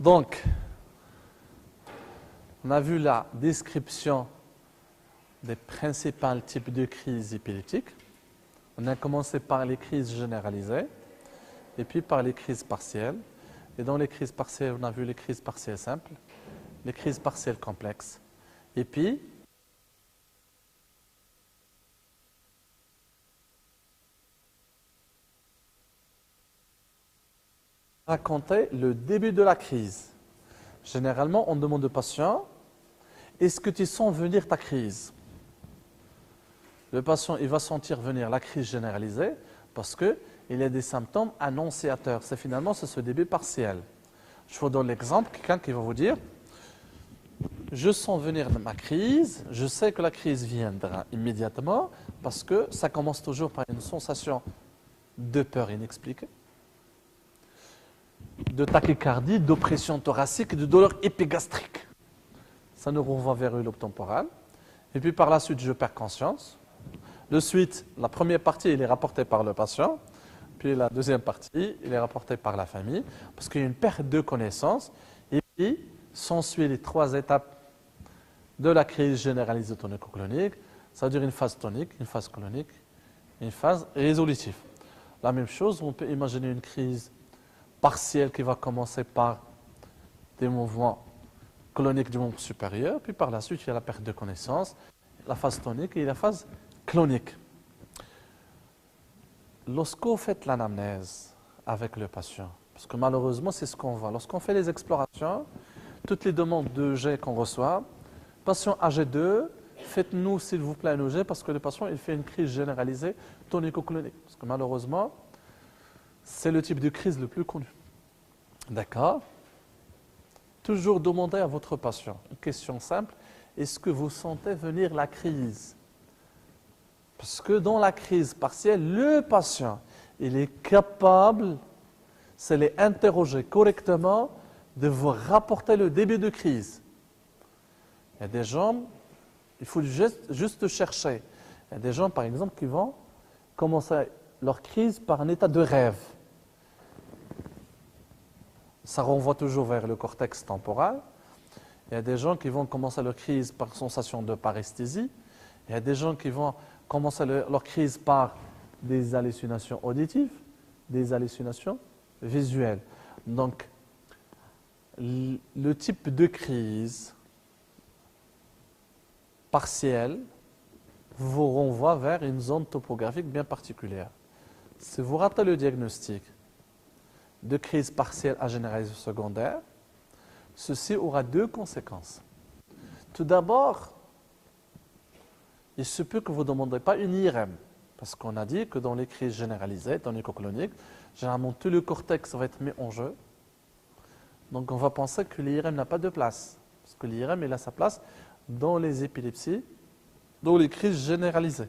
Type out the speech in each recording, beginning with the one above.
Donc, on a vu la description des principaux types de crises épileptiques. On a commencé par les crises généralisées et puis par les crises partielles. Et dans les crises partielles, on a vu les crises partielles simples, les crises partielles complexes. Et puis, raconter le début de la crise. Généralement, on demande au patient, est-ce que tu sens venir ta crise? Le patient, il va sentir venir la crise généralisée parce qu'il y a des symptômes annonciateurs. C'est finalement ce début partiel. Je vous donne l'exemple, quelqu'un qui va vous dire, je sens venir ma crise, je sais que la crise viendra immédiatement parce que ça commence toujours par une sensation de peur inexpliquée, de tachycardie, d'oppression thoracique, de douleur épigastrique. Ça nous renvoie vers le lobe temporal. Et puis par la suite, je perds conscience. De suite, la première partie, elle est rapportée par le patient. Puis la deuxième partie, elle est rapportée par la famille. Parce qu'il y a une perte de connaissance. Et puis, s'ensuit les 3 étapes de la crise généralisée tonico-clonique. Ça veut dire une phase tonique, une phase clonique, une phase résolutive. La même chose, on peut imaginer une crise partielle qui va commencer par des mouvements cloniques du membre supérieur, puis par la suite, il y a la perte de connaissance, la phase tonique et la phase clonique. Lorsqu'on fait l'anamnèse avec le patient, parce que malheureusement, c'est ce qu'on voit. Lorsqu'on fait les explorations, toutes les demandes de G qu'on reçoit, patient âgé 2, faites-nous s'il vous plaît un EG parce que le patient il fait une crise généralisée tonico-clonique. Parce que malheureusement, c'est le type de crise le plus connu. D'accord? Toujours demander à votre patient une question simple. Est-ce que vous sentez venir la crise? Parce que dans la crise partielle, le patient, il est capable, s'il est interrogé correctement, de vous rapporter le début de crise. Il y a des gens, il faut juste chercher. Il y a des gens, par exemple, qui vont commencer leur crise par un état de rêve. Ça renvoie toujours vers le cortex temporal. Il y a des gens qui vont commencer leur crise par sensation de paresthésie. Il y a des gens qui vont commencer leur crise par des hallucinations auditives, des hallucinations visuelles. Donc, le type de crise partielle vous renvoie vers une zone topographique bien particulière. Si vous ratez le diagnostic de crise partielle à généralisée secondaire, ceci aura 2 conséquences. Tout d'abord, il se peut que vous ne demandiez pas une IRM, parce qu'on a dit que dans les crises généralisées, tonico-cloniques, généralement tout le cortex va être mis en jeu. Donc on va penser que l'IRM n'a pas de place, parce que l'IRM il a sa place dans les épilepsies, dans les crises généralisées.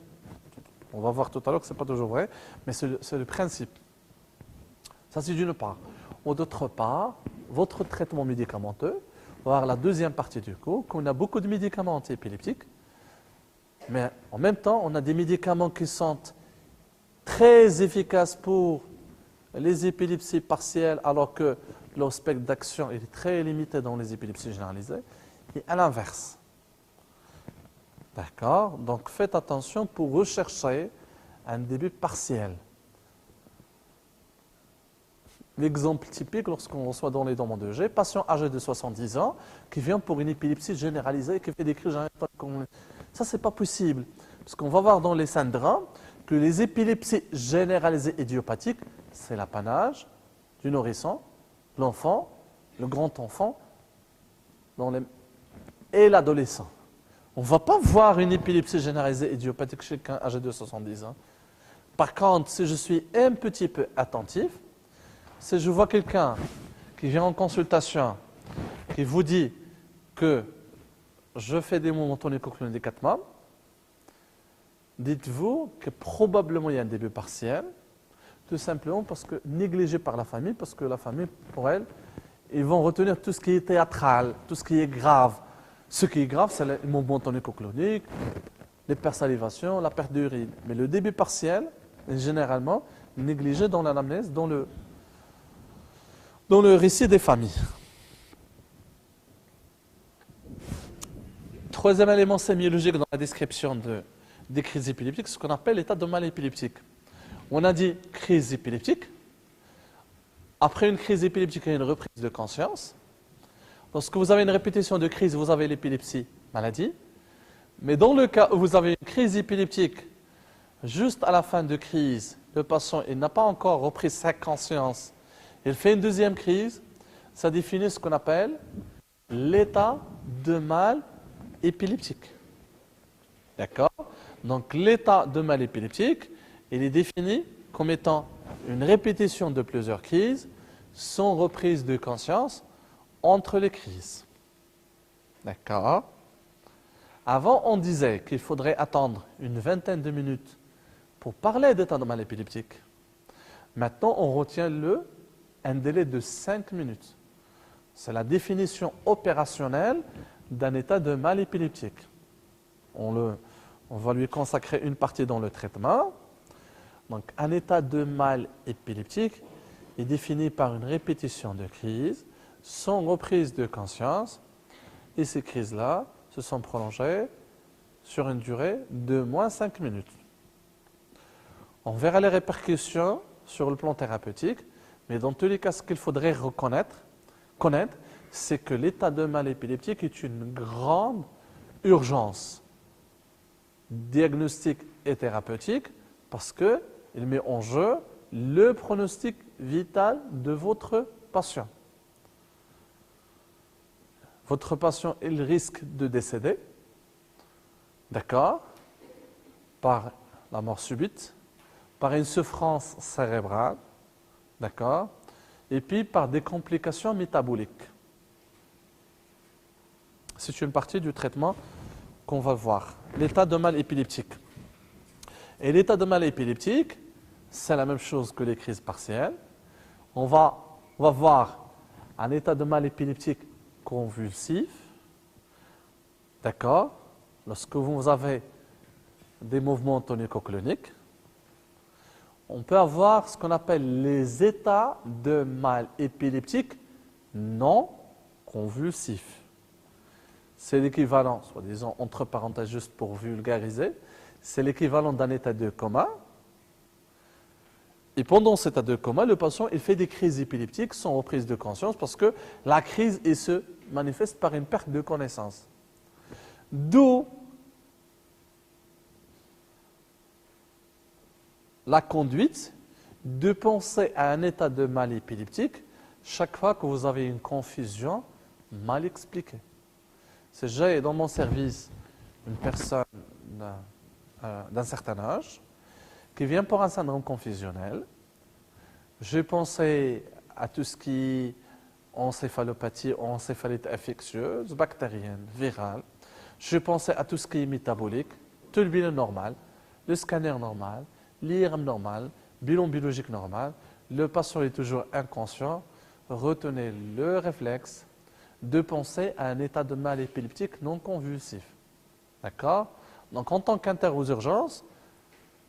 On va voir tout à l'heure que ce n'est pas toujours vrai, mais c'est le principe. Ça, c'est d'une part. Ou d'autre part, votre traitement médicamenteux, on va voir la deuxième partie du cours, qu'on a beaucoup de médicaments antiépileptiques, mais en même temps, on a des médicaments qui sont très efficaces pour les épilepsies partielles, alors que leur spectre d'action est très limité dans les épilepsies généralisées, et à l'inverse. D'accord? Donc faites attention pour rechercher un début partiel. L'exemple typique, lorsqu'on reçoit dans les demandes de G, patient âgé de 70 ans qui vient pour une épilepsie généralisée et qui fait des crises généralisées. Ça, ce n'est pas possible. Parce qu'on va voir dans les syndromes que les épilepsies généralisées idiopathiques, c'est l'apanage du nourrisson, l'enfant, le grand enfant et l'adolescent. On ne va pas voir une épilepsie généralisée idiopathique chez quelqu'un âgé de 70 ans. Par contre, si je suis un petit peu attentif, si je vois quelqu'un qui vient en consultation, qui vous dit que je fais des mouvements tonico-cloniques des 4 membres, dites-vous que probablement il y a un début partiel, tout simplement parce que négligé par la famille, parce que la famille, pour elle, ils vont retenir tout ce qui est théâtral, tout ce qui est grave. Ce qui est grave, c'est le mouvement tonico-clonique, l'hypersalivation, la perte d'urine. Mais le début partiel est généralement négligé dans l'anamnèse, dans le récit des familles. troisième élément sémiologique dans la description des crises épileptiques, c'est ce qu'on appelle l'état de mal épileptique. On a dit crise épileptique. Après une crise épileptique, il y a une reprise de conscience. Lorsque vous avez une répétition de crise, vous avez l'épilepsie, maladie. Mais dans le cas où vous avez une crise épileptique, juste à la fin de crise, le patient n'a pas encore repris sa conscience, il fait une deuxième crise, ça définit ce qu'on appelle l'état de mal épileptique. D'accord? Donc l'état de mal épileptique, il est défini comme étant une répétition de plusieurs crises sans reprise de conscience entre les crises. D'accord? Avant, on disait qu'il faudrait attendre une vingtaine de minutes pour parler d'état de mal épileptique. Maintenant, on retient un délai de 5 minutes. C'est la définition opérationnelle d'un état de mal épileptique. On va lui consacrer une partie dans le traitement. Donc, un état de mal épileptique est défini par une répétition de crises sans reprise de conscience. Et ces crises-là se sont prolongées sur une durée de moins 5 minutes. On verra les répercussions sur le plan thérapeutique, mais dans tous les cas, ce qu'il faudrait connaître, c'est que l'état de mal épileptique est une grande urgence diagnostique et thérapeutique parce qu'il met en jeu le pronostic vital de votre patient. Votre patient, il risque de décéder, d'accord, par la mort subite, par une souffrance cérébrale, d'accord, et puis par des complications métaboliques. C'est une partie du traitement qu'on va voir. L'état de mal épileptique. Et l'état de mal épileptique, c'est la même chose que les crises partielles. On va voir un état de mal épileptique convulsif, d'accord, lorsque vous avez des mouvements tonico-cloniques. On peut avoir ce qu'on appelle les états de mal épileptique non convulsifs. C'est l'équivalent, soi-disant, entre parenthèses, juste pour vulgariser, c'est l'équivalent d'un état de coma. Et pendant cet état de coma, le patient il fait des crises épileptiques sans reprise de conscience parce que la crise se manifeste par une perte de connaissance. D'où la conduite de penser à un état de mal épileptique chaque fois que vous avez une confusion mal expliquée. J'ai dans mon service une personne d'un certain âge qui vient pour un syndrome confusionnel. J'ai pensé à tout ce qui est encéphalopathie ou encéphalite infectieuse, bactérienne, virale. Je pensais à tout ce qui est métabolique, tout le bilan normal, le scanner normal, l'IRM normal, bilan biologique normal. Le patient est toujours inconscient. Retenez le réflexe de penser à un état de mal épileptique non convulsif. D'accord? Donc, en tant qu'inter aux urgences,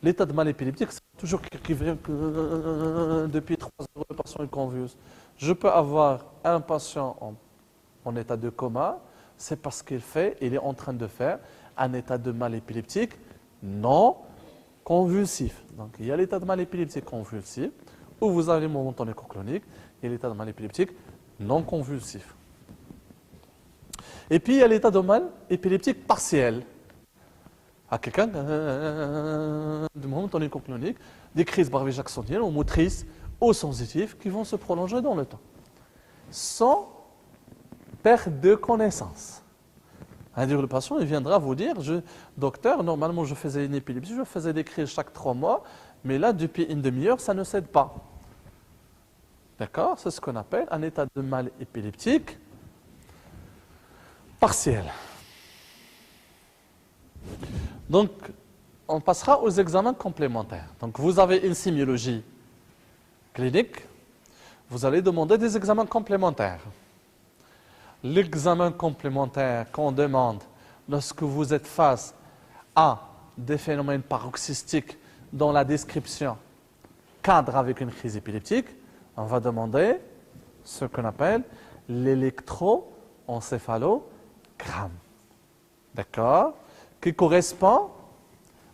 l'état de mal épileptique, c'est toujours qui vient depuis 3 heures, le patient est convulse. Je peux avoir un patient en état de coma, c'est parce qu'il est en train de faire un état de mal épileptique non convulsif. Donc, il y a l'état de mal épileptique convulsif, où vous avez le moment tonico-clonique, et l'état de mal épileptique non convulsif. Et puis, il y a l'état de mal épileptique partiel. À quelqu'un de moment tonico-clonique, des crises barbie-jacksoniennes ou motrices ou sensitives qui vont se prolonger dans le temps, sans perte de connaissance. C'est-à-dire, le patient il viendra vous dire, docteur, normalement je faisais une épilepsie, je faisais des crises chaque 3 mois, mais là, depuis une demi-heure, ça ne cède pas. D'accord? C'est ce qu'on appelle un état de mal épileptique partiel. Donc, on passera aux examens complémentaires. Donc, vous avez une sémiologie clinique, vous allez demander des examens complémentaires. L'examen complémentaire qu'on demande lorsque vous êtes face à des phénomènes paroxystiques dans la description cadre avec une crise épileptique, on va demander ce qu'on appelle l'électroencéphalogramme. d'accord, qui correspond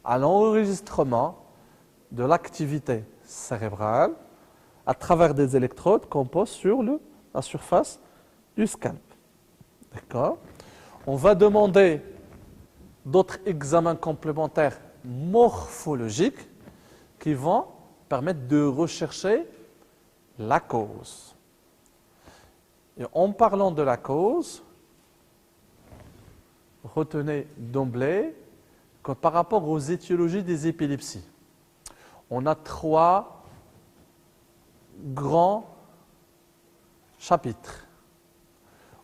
à l'enregistrement de l'activité cérébrale à travers des électrodes qu'on pose sur la surface du scalp. D'accord? On va demander d'autres examens complémentaires morphologiques qui vont permettre de rechercher la cause. Et en parlant de la cause, retenez d'emblée que par rapport aux étiologies des épilepsies, on a 3 grands chapitres.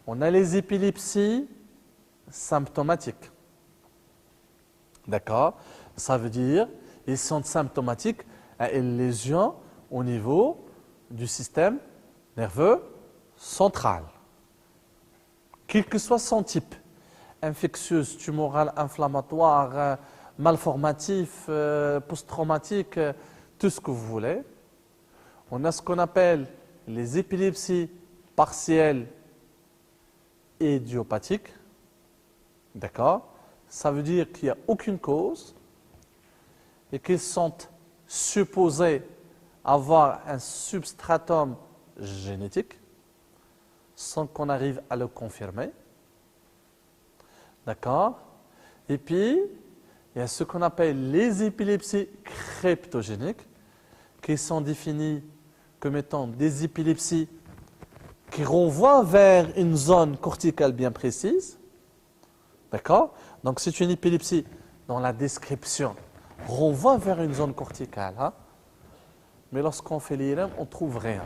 On a les épilepsies symptomatiques. D'accord? Ça veut dire, ils sont symptomatiques à une lésion au niveau du système nerveux central. Quel que soit son type, infectieuse, tumorale, inflammatoire, malformatif, post-traumatique, tout ce que vous voulez. On a ce qu'on appelle les épilepsies partielles et idiopathiques. D'accord? Ça veut dire qu'il n'y a aucune cause et qu'ils sont supposés avoir un substratum génétique sans qu'on arrive à le confirmer. D'accord? Et puis, il y a ce qu'on appelle les épilepsies cryptogéniques qui sont définies comme étant des épilepsies qui renvoient vers une zone corticale bien précise. D'accord? Donc, c'est une épilepsie dans la description renvoie vers une zone corticale. Hein? Mais lorsqu'on fait l'IRM, on ne trouve rien.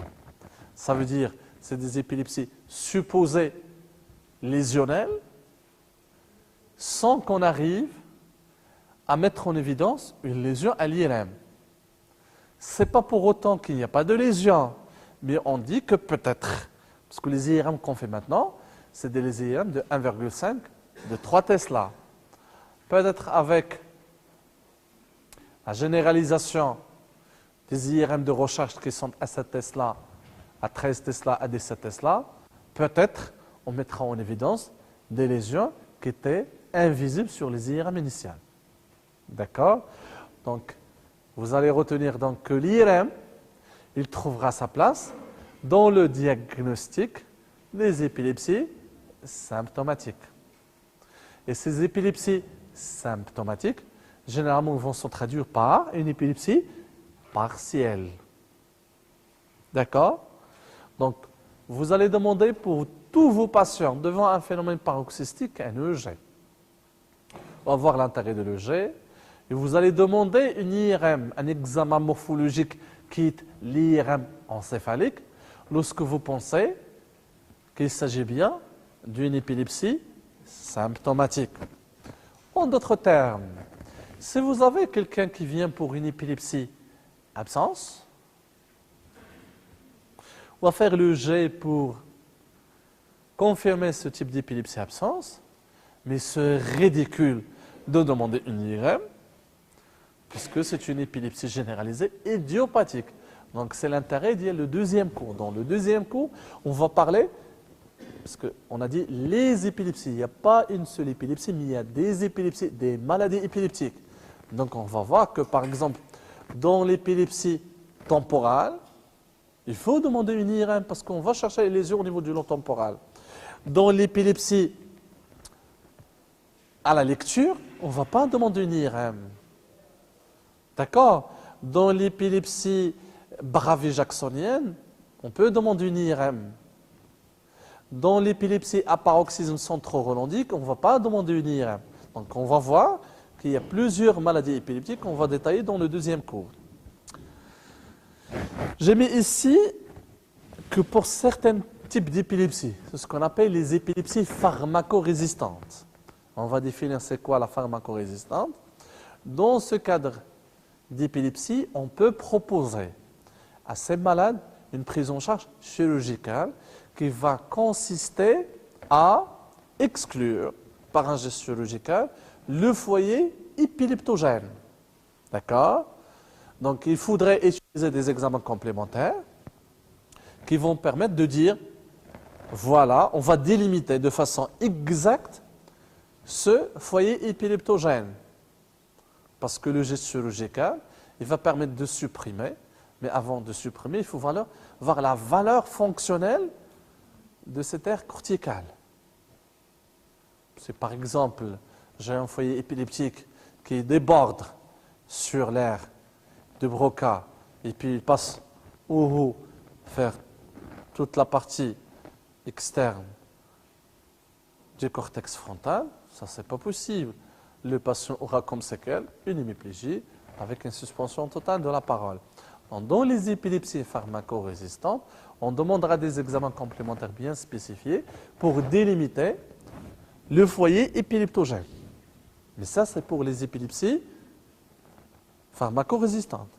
Ça veut dire que c'est des épilepsies supposées lésionnelles sans qu'on arrive à mettre en évidence une lésion à l'IRM. Ce n'est pas pour autant qu'il n'y a pas de lésion, mais on dit que peut-être, parce que les IRM qu'on fait maintenant, c'est des IRM de 1,5, de 3 Tesla. Peut-être avec la généralisation des IRM de recherche qui sont à 7 Tesla, à 13 Tesla, à 17 Tesla, peut-être on mettra en évidence des lésions qui étaient invisibles sur les IRM initiales. D'accord? Donc, vous allez retenir donc que l'IRM, il trouvera sa place dans le diagnostic des épilepsies symptomatiques. Et ces épilepsies symptomatiques, généralement, vont se traduire par une épilepsie partielle. D'accord? Donc, vous allez demander pour tous vos patients devant un phénomène paroxystique un EEG. On va voir l'intérêt de l'EEG. Et vous allez demander une IRM, un examen morphologique qui est l'IRM encéphalique, lorsque vous pensez qu'il s'agit bien d'une épilepsie symptomatique. En d'autres termes, si vous avez quelqu'un qui vient pour une épilepsie absence, on va faire le G pour confirmer ce type d'épilepsie absence, mais c'est ridicule de demander une IRM, puisque c'est une épilepsie généralisée idiopathique. Donc c'est l'intérêt d'y aller le deuxième cours. Dans le deuxième cours, on va parler, parce qu'on a dit les épilepsies, il n'y a pas une seule épilepsie, mais il y a des épilepsies, des maladies épileptiques. Donc on va voir que par exemple, dans l'épilepsie temporale, il faut demander une IRM parce qu'on va chercher les lésions au niveau du long temporal. Dans l'épilepsie à la lecture, on ne va pas demander une IRM. D'accord? Dans l'épilepsie bravé-jacksonienne, on peut demander une IRM. Dans l'épilepsie à paroxysme centro-rolandique, on ne va pas demander une IRM. Donc on va voir qu'il y a plusieurs maladies épileptiques qu'on va détailler dans le deuxième cours. J'ai mis ici que pour certains types d'épilepsie, c'est ce qu'on appelle les épilepsies pharmacorésistantes. On va définir c'est quoi la pharmacorésistante. Dans ce cadre d'épilepsie, on peut proposer à ces malades une prise en charge chirurgicale qui va consister à exclure par un geste chirurgical le foyer épileptogène. D'accord? Donc il faudrait utiliser des examens complémentaires qui vont permettre de dire, voilà, on va délimiter de façon exacte ce foyer épileptogène. Parce que le geste chirurgical, il va permettre de supprimer, mais avant de supprimer, il faut voir la valeur fonctionnelle de cette aire corticale. Si par exemple, j'ai un foyer épileptique qui déborde sur l'aire de Broca, et puis il passe au haut, faire toute la partie externe du cortex frontal, ça c'est pas possible. Le patient aura comme séquelle une hémiplégie avec une suspension totale de la parole. Donc, dans les épilepsies pharmacorésistantes, on demandera des examens complémentaires bien spécifiés pour délimiter le foyer épileptogène. Mais ça, c'est pour les épilepsies pharmacorésistantes.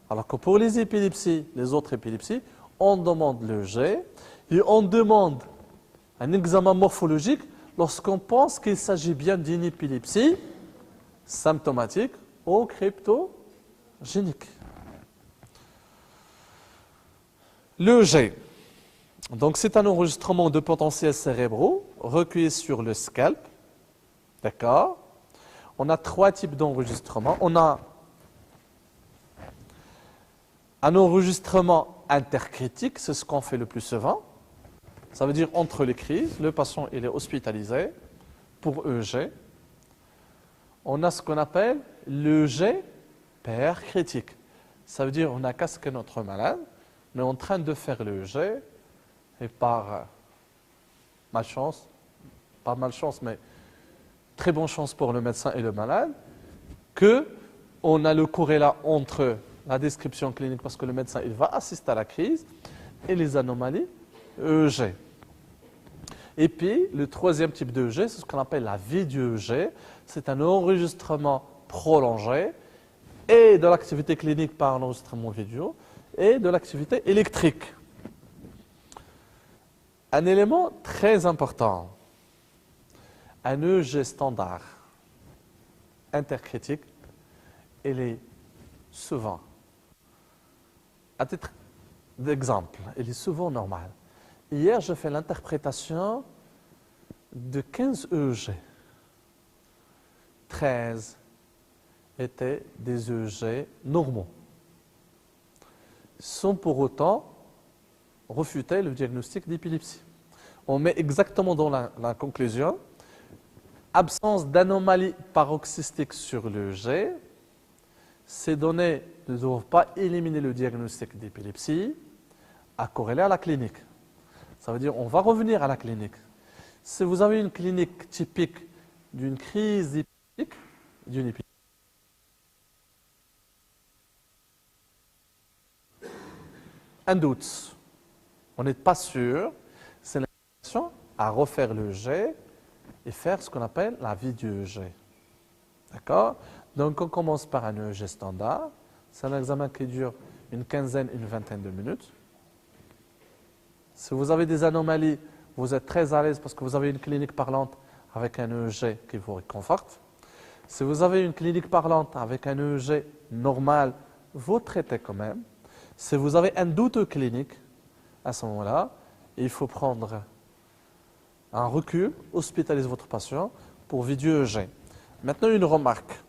Alors que pour les épilepsies, les autres épilepsies, on demande le G et on demande un examen morphologique lorsqu'on pense qu'il s'agit bien d'une épilepsie symptomatique ou cryptogénique. Le G, donc c'est un enregistrement de potentiels cérébraux recueillis sur le scalp. D'accord? On a 3 types d'enregistrements. On a un enregistrement intercritique, c'est ce qu'on fait le plus souvent. Ça veut dire entre les crises, le patient il est hospitalisé pour EG. On a ce qu'on appelle l'EG péricritique. Ça veut dire on a casqué notre malade, on est en train de faire l'EG et par malchance, pas malchance, mais très bonne chance pour le médecin et le malade, qu'on a le corrélat entre la description clinique, parce que le médecin il va assister à la crise, et les anomalies EEG. Et puis, le troisième type d'EEG, c'est ce qu'on appelle la vidéo-EEG. C'est un enregistrement prolongé et de l'activité clinique par un enregistrement vidéo et de l'activité électrique. Un élément très important, un EEG standard intercritique, il est souvent, à titre d'exemple, il est souvent normal. Hier, je fais l'interprétation de 15 EEG. 13 étaient des EEG normaux, sans pour autant refuter le diagnostic d'épilepsie. On met exactement dans la conclusion, absence d'anomalie paroxystique sur l'EEG, ces données ne doivent pas éliminer le diagnostic d'épilepsie à corréler à la clinique. Ça veut dire on va revenir à la clinique. Si vous avez une clinique typique d'une crise épileptique, d'une épilepsie, un doute, on n'est pas sûr, c'est l'indication à refaire le G et faire ce qu'on appelle la vidéo-EEG. D'accord? Donc on commence par un EEG standard. C'est un examen qui dure une quinzaine, une vingtaine de minutes. Si vous avez des anomalies, vous êtes très à l'aise parce que vous avez une clinique parlante avec un EEG qui vous réconforte. Si vous avez une clinique parlante avec un EEG normal, vous traitez quand même. Si vous avez un doute clinique, à ce moment-là, il faut prendre un recul, hospitaliser votre patient pour vidéo-EEG. Maintenant, une remarque.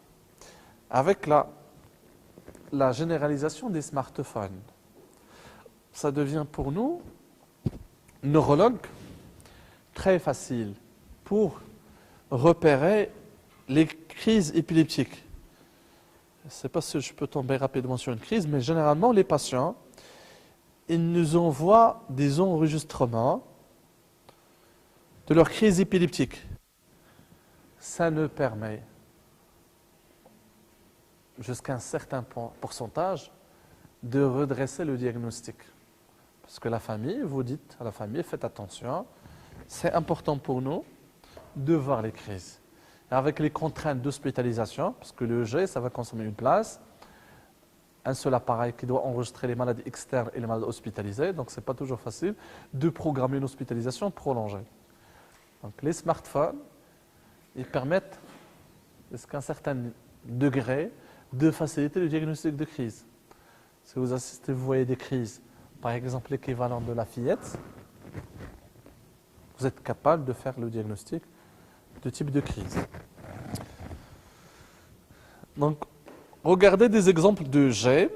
Avec la généralisation des smartphones, ça devient pour nous, neurologues, très facile pour repérer les crises épileptiques. Je ne sais pas si je peux tomber rapidement sur une crise, mais généralement, les patients, ils nous envoient des enregistrements de leur crise épileptique. Ça ne permet, jusqu'à un certain pourcentage, de redresser le diagnostic. Parce que la famille, vous dites à la famille, faites attention, c'est important pour nous de voir les crises. Et avec les contraintes d'hospitalisation, parce que le G, ça va consommer une place, un seul appareil qui doit enregistrer les maladies externes et les malades hospitalisés, donc ce n'est pas toujours facile de programmer une hospitalisation prolongée. Donc les smartphones, ils permettent, jusqu'à un certain degré, de faciliter le diagnostic de crise. Si vous assistez, vous voyez des crises, par exemple l'équivalent de la fillette, vous êtes capable de faire le diagnostic de type de crise. Donc, regardez des exemples de G.